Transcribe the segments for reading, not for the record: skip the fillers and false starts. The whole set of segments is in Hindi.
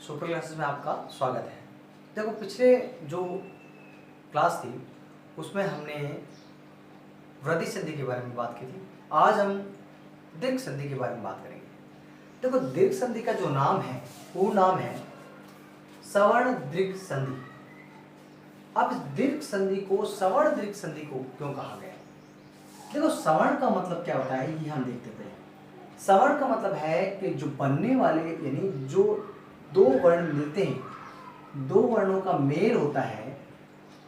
सुपर क्लासेस में आपका स्वागत है। देखो, पिछले जो क्लास थी उसमें हमने वृद्धि संधि के बारे में बात की थी। आज हम दीर्घ संधि के बारे में बात करेंगे। देखो, दीर्घ संधि का जो नाम है वो नाम है सवर्ण दीर्घ संधि। अब इस दीर्घ संधि को सवर्ण दीर्घ संधि को क्यों कहा गया? देखो, सवर्ण का मतलब क्या होता है ये हम देखते थे। सवर्ण का मतलब है कि जो बनने वाले यानी जो दो वर्ण मिलते हैं, दो वर्णों का मेल होता है,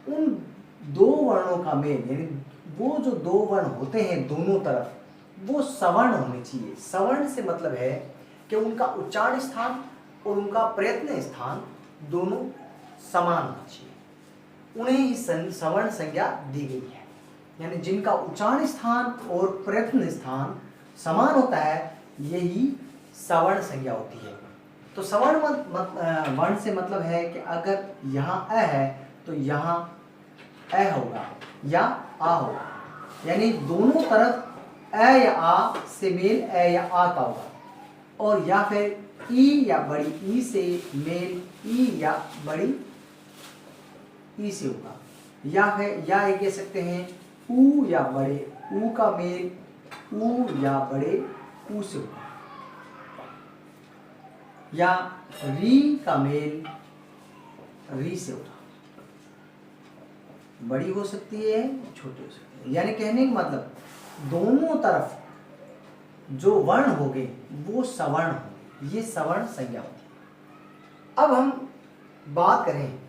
उन दो वर्णों का मेल यानी वो जो दो वर्ण होते हैं दोनों तरफ, वो सवर्ण होने चाहिए। सवर्ण से मतलब है कि उनका उच्चारण स्थान और उनका प्रयत्न स्थान दोनों समान होना चाहिए। उन्हें ही सवर्ण संज्ञा दी गई है। यानी जिनका उच्चारण स्थान और प्रयत्न स्थान समान होता है, यही सवर्ण संज्ञा होती है। तो सवर्ण वर्ण से मतलब है कि अगर यहाँ अ है तो यहाँ अ होगा या आ होगा, यानी दोनों तरफ अ या आ से मेल अ या आ का होगा, और या फिर ई या बड़ी ई से मेल ई या बड़ी ई से होगा, या फिर या ये कह सकते हैं ऊ या बड़े ऊ का मेल ऊ या बड़े ऊ से होगा, या री का मेल री से होगा। बड़ी हो सकती है, छोटी हो सकती है। यानी कहने का मतलब दोनों तरफ जो वर्ण होंगे वो सवर्ण होंगे, ये सवर्ण संज्ञा होती है। अब हम बात करें,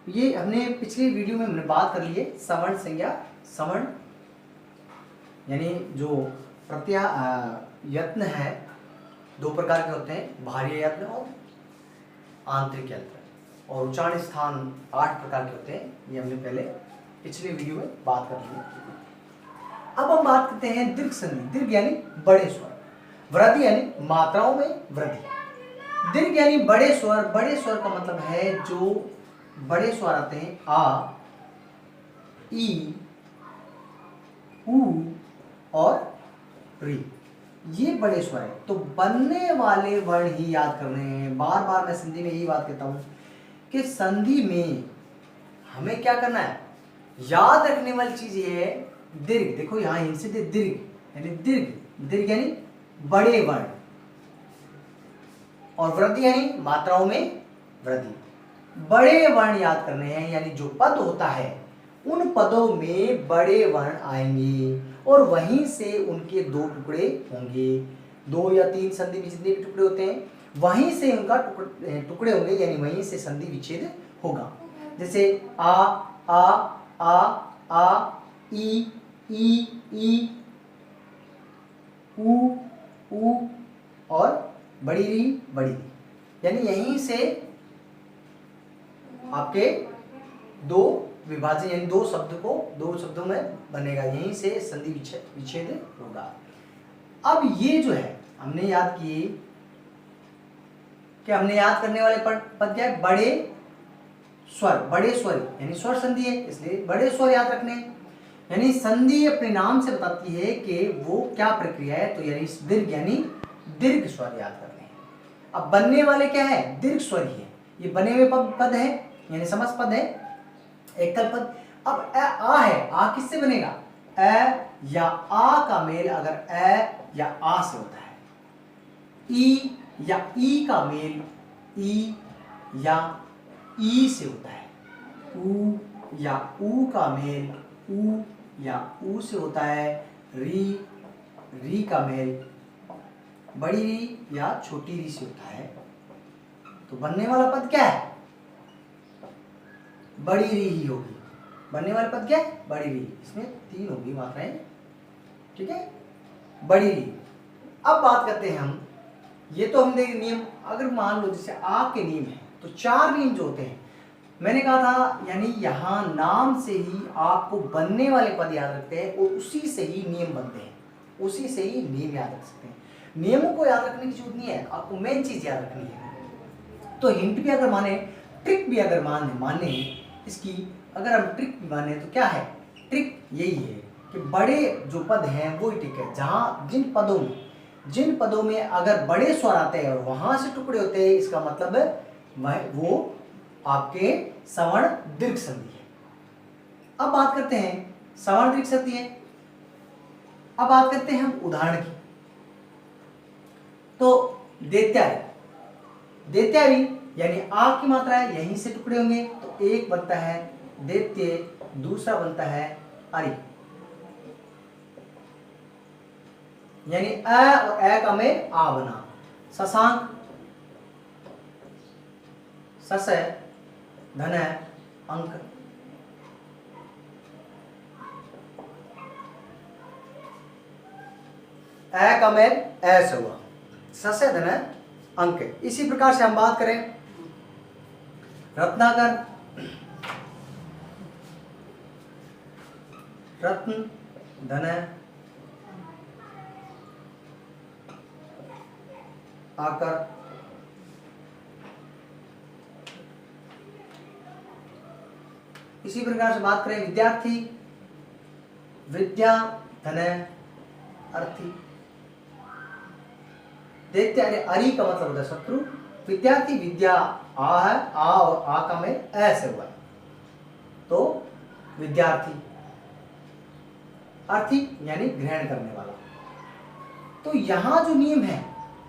ये हमने पिछली वीडियो में हमने बात कर ली है सवर्ण संज्ञा। सवर्ण यानी जो प्रत्यय है दो प्रकार के होते हैं, बाह्य यत्न और आंतरिक यत्न, और उच्चारण स्थान 8 प्रकार के होते हैं। ये हमने पहले पिछले वीडियो में बात कर ली है। अब हम बात करते हैं दीर्घ संधि। दीर्घ यानी बड़े स्वर, वृद्धि यानी मात्राओं में वृद्धि। दीर्घ यानी बड़े स्वर। बड़े स्वर का मतलब है जो बड़े स्वर आते हैं आ, ई, ऊ और री, ये बड़े स्वर है। तो बनने वाले वर्ण ही याद करने हैं। बार बार मैं संधि में यही बात कहता हूं कि संधि में हमें क्या करना है, याद रखने वाली चीज ये है दीर्घ। देखो यहां इनसे दीर्घ यानी दीर्घ, दीर्घ यानी बड़े वर्ण, और वृद्धि यानी मात्राओं में वृद्धि। बड़े वर्ण याद करने हैं, यानी जो पद होता है उन पदों में बड़े वर्ण आएंगे और वहीं से उनके दो टुकड़े होंगे। 2 या 3 संधि में जितने भी टुकड़े होते हैं वहीं से उनका टुकड़े होंगे, यानी वहीं से संधि विच्छेद होगा। जैसे आ आ आ आ, ई ऊ ऊ और बड़ी री बड़ी री, यानी यहीं से आपके दो विभाजन यानी दो शब्दों में बनेगा, यहीं से संधि विच्छेद होगा। अब ये जो है हमने याद किए कि हमने याद करने वाले पद क्या है, बड़े स्वर। बड़े स्वर यानी स्वर संधि है, इसलिए बड़े स्वर याद रखने। यानी संधि अपने नाम से बताती है कि वो क्या प्रक्रिया है। तो यानी दीर्घ यानी दीर्घ स्वर याद करने हैं। अब बनने वाले क्या है, दीर्घ स्वर ही है। ये बने हुए पद है यानी समस्त पद है, एकल पद। अब आ है, आ किससे बनेगा, अ या आ का मेल अगर अ या आ से होता है। ई या ई का मेल ई या ई से होता है। ऊ या ऊ का मेल ऊ या ऊ से होता है। री का मेल बड़ी री या छोटी री से होता है। तो बनने वाला पद क्या है, बड़ी री ही होगी। बनने वाले पद क्या है, बड़ी री। इसमें 3 होगी मात्राएं, ठीक है, बड़ी री। अब बात करते हैं हम, ये तो हम देखें नियम। अगर मान लो जैसे आ के नियम है तो 4 नियम जो होते हैं, मैंने कहा था, यानी यहां नाम से ही आपको बनने वाले पद याद रखते हैं और उसी से ही नियम बनते हैं, उसी से ही नियम याद रख सकते हैं। नियमों को याद रखने की जरूरत नहीं है, आपको मेन चीज याद रखनी है। तो हिंट भी अगर माने, ट्रिक भी अगर माने इसकी, अगर हम ट्रिक भी माने तो क्या है, ट्रिक यही है कि बड़े जो पद हैं वो ही ट्रिक है। जहां जिन पदों में जिन पदों में अगर बड़े स्वर आते हैं और वहां से टुकड़े होते हैं, इसका मतलब है वो आपके सवर्ण दीर्घ संधि है। अब बात करते हैं सवर्ण दीर्घ संधि है। अब बात करते हैं हम उदाहरण की। तो दैत्यारी, दैत्यारी यानी आ की मात्रा है, यहीं से टुकड़े होंगे, तो एक बनता है दैत्य, दूसरा बनता है अरि, यानी अ और ए का मेल आ बना। शशांक, सस है, धन है, अंक, ए का मेल ऐसे हुआ, सस है, धन है, अंक है। इसी प्रकार से हम बात करें रत्नाकर, रत्न, धन है, आकर, इसी प्रकार से बात करें विद्यार्थी, विद्या, धन है, अर्थी, देखते हैं अरि का मतलब होता है शत्रु, विद्यार्थी विद्या आ है, आ और आ का मेल ऐसे हुआ है, तो विद्यार्थी, अर्थी यानी ग्रहण करने वाला। तो यहां जो नियम है,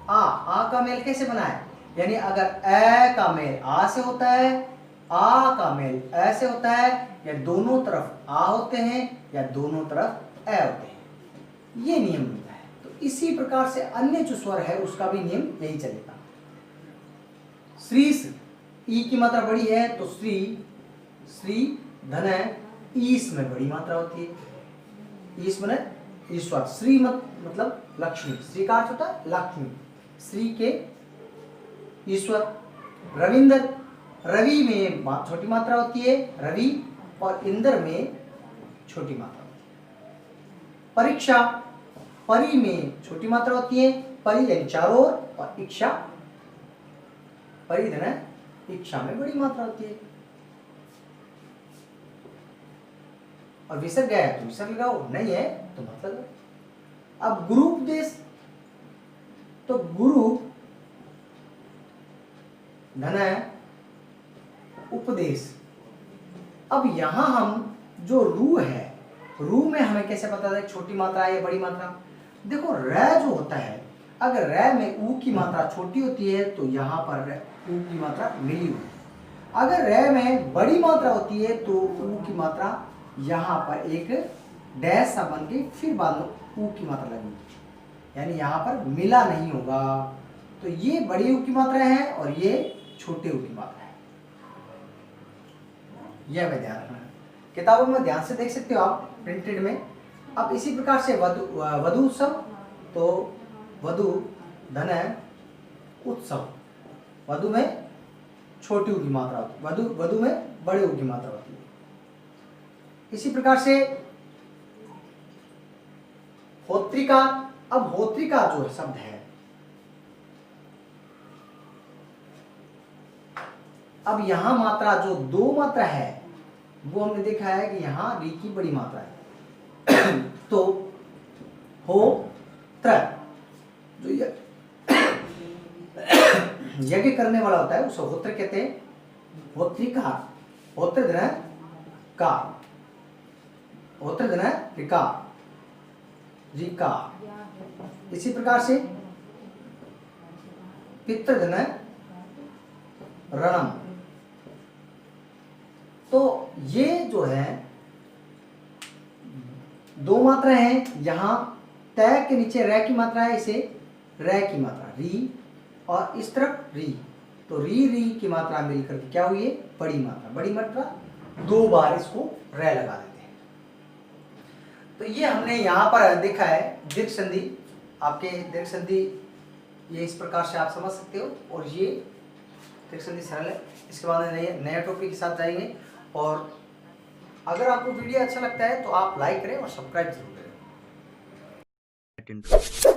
आ का मेल कैसे बना है, यानी अगर ए का मेल आ से होता है, आ का मेल ऐ से होता है, या दोनों तरफ आ होते हैं या दोनों तरफ ए होते हैं, ये नियम मिलता है। तो इसी प्रकार से अन्य जो स्वर है उसका भी नियम यही चलेगा। श्री से ई की मात्रा बड़ी है तो श्री, श्री, धन है, ईस में बड़ी मात्रा होती है, ईस में ईश्वर, श्री मतलब लक्ष्मी, श्री का अर्थ होता है लक्ष्मी, श्री के ईश्वर। रविंद्र, रवि में छोटी मात्रा होती है रवि, और इंद्र में छोटी मात्रा होती है। परीक्षा, परी में छोटी मात्रा होती है, परी यानी चारों ओर, और इच्छा, परी धन है, इच्छा में बड़ी मात्रा होती है। और विसर्ग है तो विसर्ग लगाओ, नहीं है तो मतलब। अब गुरु उपदेश, तो गुरु, धन है, उपदेश। अब यहां हम जो रू है, रू में हमें कैसे पता है छोटी मात्रा है या बड़ी मात्रा। देखो र जो होता है, अगर र में ऊ की मात्रा छोटी होती है तो यहाँ पर ऊ की मात्रा मिली हुई, अगर र में बड़ी मात्रा होती है तो ऊ की मात्रा यहाँ पर एक डैश सा बन के फिर बाद में ऊ की मात्रा लगेगी, यानी यहाँ पर मिला नहीं होगा। तो ये बड़ी ऊ की मात्रा है और ये छोटे ऊ की मात्रा है, यह हमें ध्यान रखना है। किताबों में ध्यान से देख सकते हो आप प्रिंटेड में। अब इसी प्रकार से वधु उत्सव, तो वधु, धन है, उत्सव, वधु में छोटी ऊ की मात्रा होती है, वधु में बड़े ऊ की मात्रा होती है। इसी प्रकार से होत्रिका, अब होत्रिका जो शब्द है, अब यहां मात्रा जो दो मात्रा है वो हमने देखा है कि यहां री की बड़ी मात्रा है तो हो त्र, जो यज्ञ करने वाला होता है उसे होत्र कहते हैं, होत्रिका, होत्र धन का, होत्र धन रिका, रिका। इसी प्रकार से पितृ धन रणम। तो ये जो है दो मात्रा है, यहां तय के नीचे रै की मात्रा है, इसे रै की मात्रा री, और इस तरफ री, तो री री की मात्रा मिलकर के क्या हुई है बड़ी मात्रा, बड़ी मात्रा दो बार इसको रै लगा देते हैं। तो ये हमने यहाँ पर देखा है दीर्घ संधि, आपके दीर्घ संधि ये इस प्रकार से आप समझ सकते हो, और ये दीर्घ संधि सरल है। इसके बाद नए टॉपिक के साथ जाएंगे, और अगर आपको वीडियो अच्छा लगता है तो आप लाइक करें और सब्सक्राइब जरूर करें।